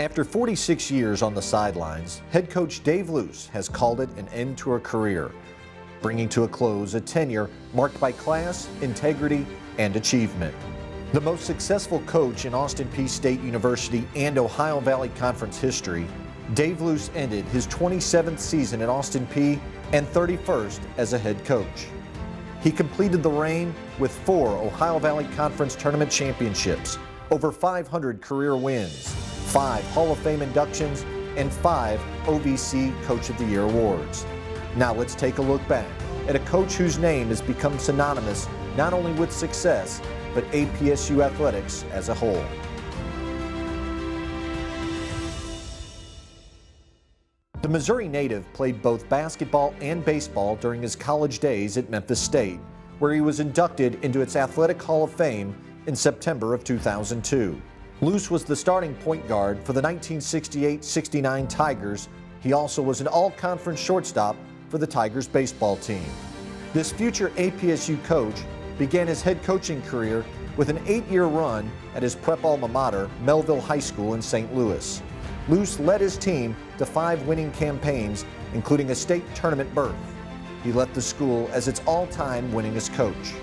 After 46 years on the sidelines, head coach Dave Loos has called it an end to a career, bringing to a close a tenure marked by class, integrity, and achievement. The most successful coach in Austin Peay State University and Ohio Valley Conference history, Dave Loos ended his 27th season at Austin Peay and 31st as a head coach. He completed the reign with 4 Ohio Valley Conference tournament championships, over 500 career wins, 5 Hall of Fame inductions, and 5 OVC Coach of the Year awards. Now let's take a look back at a coach whose name has become synonymous not only with success, but APSU athletics as a whole. The Missouri native played both basketball and baseball during his college days at Memphis State, where he was inducted into its Athletic Hall of Fame in September of 2002. Loos was the starting point guard for the 1968-69 Tigers. He also was an all-conference shortstop for the Tigers baseball team. This future APSU coach began his head coaching career with an 8-year run at his prep alma mater, Melville High School in St. Louis. Loos led his team to 5 winning campaigns, including a state tournament berth. He left the school as its all-time winningest coach.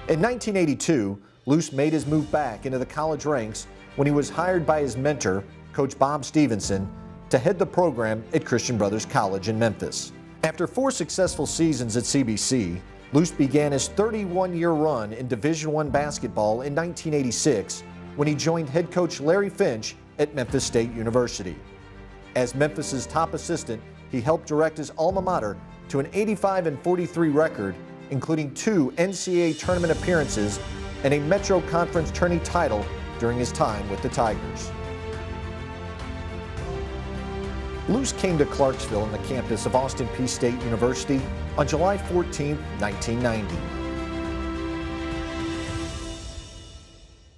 In 1982, Loos made his move back into the college ranks when he was hired by his mentor, Coach Bob Stevenson, to head the program at Christian Brothers College in Memphis. After 4 successful seasons at CBC, Loos began his 31-year run in Division I basketball in 1986 when he joined head coach Larry Finch at Memphis State University. As Memphis's top assistant, he helped direct his alma mater to an 85-43 record, including 2 NCAA tournament appearances and a Metro Conference tourney title during his time with the Tigers. Loos came to Clarksville on the campus of Austin Peay State University on July 14, 1990.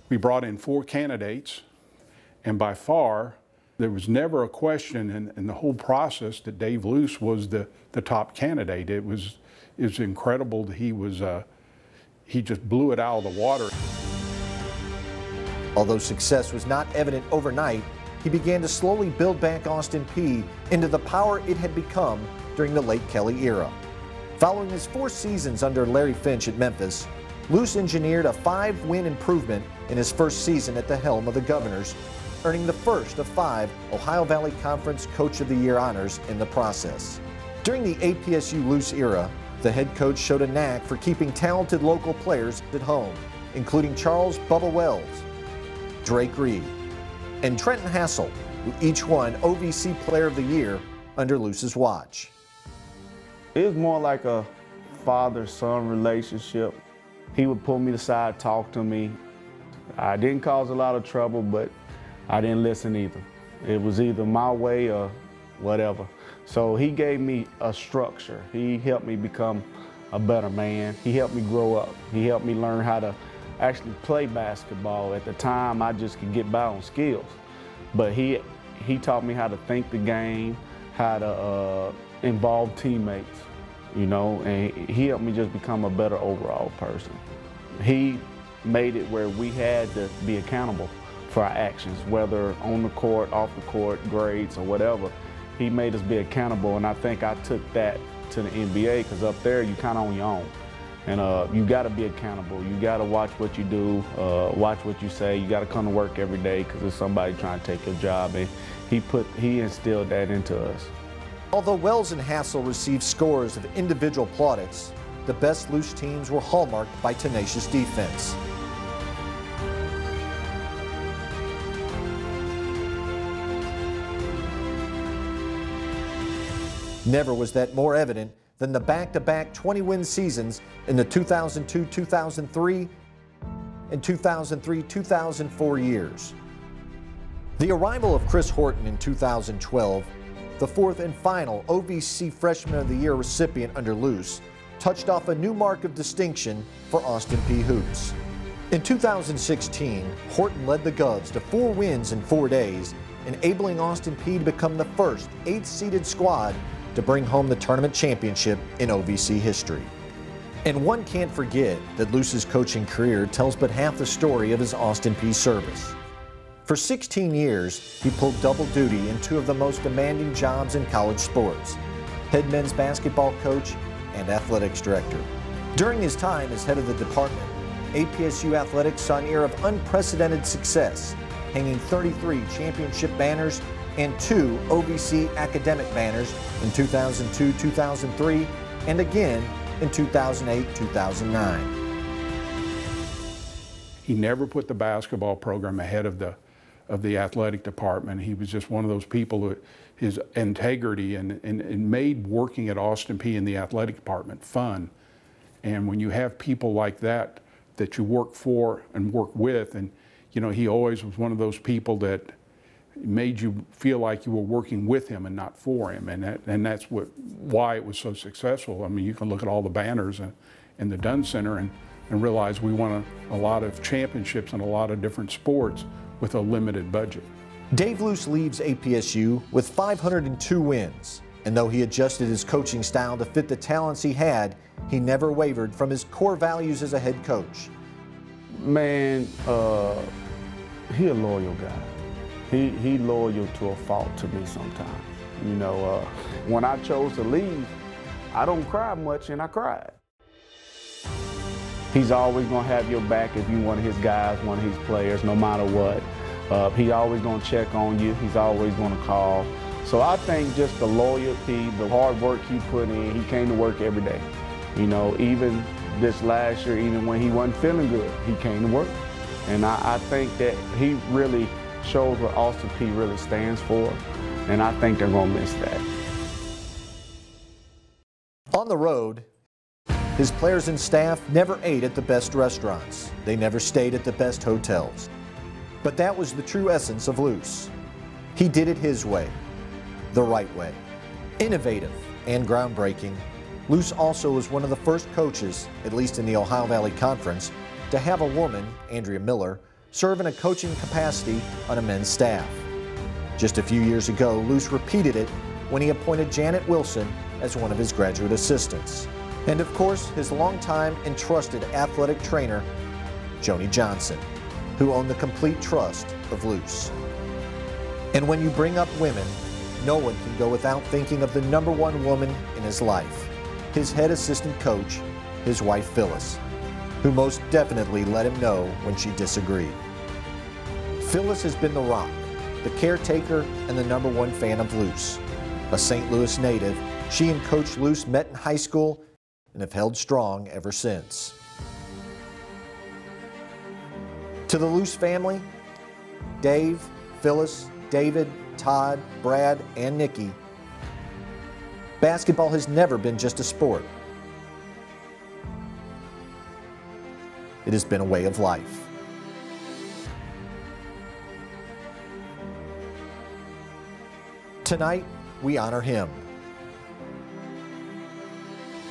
We brought in 4 candidates, and by far, there was never a question in the whole process that Dave Loos was the top candidate. It was incredible that he just blew it out of the water. Although success was not evident overnight, he began to slowly build back Austin Peay into the power it had become during the late Kelly era. Following his 4 seasons under Larry Finch at Memphis, Loos engineered a 5-win improvement in his first season at the helm of the Governors, earning the first of 5 Ohio Valley Conference Coach of the Year honors in the process. During the APSU Loos era, the head coach showed a knack for keeping talented local players at home, including Charles Bubba Wells, Drake Reed, and Trenton Hassel, who each won OVC Player of the Year under Loos's watch. It was more like a father-son relationship. He would pull me aside, talk to me. I didn't cause a lot of trouble, but I didn't listen either. It was either my way or whatever. So he gave me a structure. He helped me become a better man. He helped me grow up. He helped me learn how to actually play basketball. At the time, I just could get by on skills. But he taught me how to think the game, how to involve teammates, you know, and he helped me just become a better overall person. He made it where we had to be accountable for our actions, whether on the court, off the court, grades, or whatever. He made us be accountable, and I think I took that to the NBA, because up there, you kind of on your own. And you got to be accountable. You got to watch what you do, watch what you say. You got to come to work every day because there's somebody trying to take your job, and he instilled that into us. Although Wells and Hassel received scores of individual plaudits, the best Loos teams were hallmarked by tenacious defense. Never was that more evident than the back-to-back 20-win seasons in the 2002-2003 and 2003-2004 years. The arrival of Chris Horton in 2012, the 4th and final OVC Freshman of the Year recipient under Loos, touched off a new mark of distinction for Austin Peay hoops. In 2016, Horton led the Govs to 4 wins in 4 days, enabling Austin Peay to become the first 8th-seeded squad to bring home the tournament championship in OVC history. And one can't forget that Loos's coaching career tells but half the story of his Austin Peay service. For 16 years, he pulled double duty in two of the most demanding jobs in college sports: head men's basketball coach and athletics director. During his time as head of the department, APSU athletics saw an era of unprecedented success, hanging 33 championship banners and 2 OVC academic banners in 2002-2003 and again in 2008-2009. He never put the basketball program ahead of the athletic department. He was just one of those people who, his integrity and made working at Austin Peay in the athletic department fun. And when you have people like that you work for and work with, and you know, he always was one of those people that made you feel like you were working with him and not for him, and that's why it was so successful. I mean, you can look at all the banners in the Dunn Center and realize we won a lot of championships in a lot of different sports with a limited budget. Dave Loos leaves APSU with 502 wins, and though he adjusted his coaching style to fit the talents he had, he never wavered from his core values as a head coach. Man, he a loyal guy. He loyal to a fault to me sometimes. You know, when I chose to leave, I don't cry much, and I cried. He's always gonna have your back if you're one of his guys, one of his players, no matter what. He's always gonna check on you. He's always gonna call. So I think just the loyalty, the hard work he put in, he came to work every day. You know, even this last year, even when he wasn't feeling good, he came to work. And I think that he really shows what Austin Peay really stands for, and I think they're gonna miss that. On the road, his players and staff never ate at the best restaurants. They never stayed at the best hotels. But that was the true essence of Loos. He did it his way, the right way. Innovative and groundbreaking, Loos also was one of the first coaches, at least in the Ohio Valley Conference, to have a woman, Andrea Miller, serve in a coaching capacity on a men's staff. Just a few years ago, Loos repeated it when he appointed Janet Wilson as one of his graduate assistants. And of course, his longtime and trusted athletic trainer, Joni Johnson, who owned the complete trust of Loos. And when you bring up women, no one can go without thinking of the #1 woman in his life, his head assistant coach, his wife Phyllis, who most definitely let him know when she disagreed. Phyllis has been the rock, the caretaker, and the #1 fan of Loos. A St. Louis native, she and Coach Loos met in high school and have held strong ever since. To the Loos family, Dave, Phyllis, David, Todd, Brad, and Nikki, basketball has never been just a sport. It has been a way of life. Tonight, we honor him.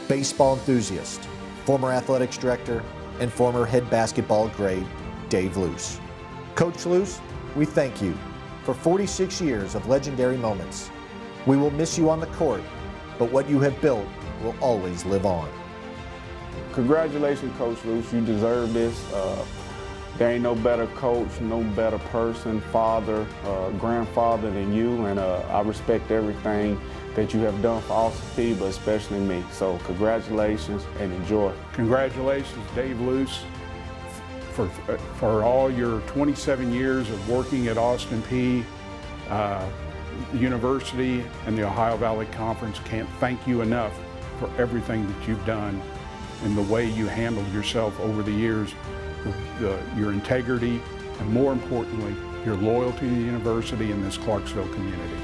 Baseball enthusiast, former athletics director, and former head basketball grade, Dave Loos. Coach Loos, we thank you for 46 years of legendary moments. We will miss you on the court, but what you have built will always live on. Congratulations, Coach Loos. You deserve this. There ain't no better coach, no better person, father, grandfather than you, and I respect everything that you have done for Austin Peay, but especially me. So congratulations and enjoy. Congratulations, Dave Loos, for all your 27 years of working at Austin Peay, the university, and the Ohio Valley Conference. Can't thank you enough for everything that you've done and the way you handled yourself over the years, your integrity, and more importantly, your loyalty to the university and this Clarksville community.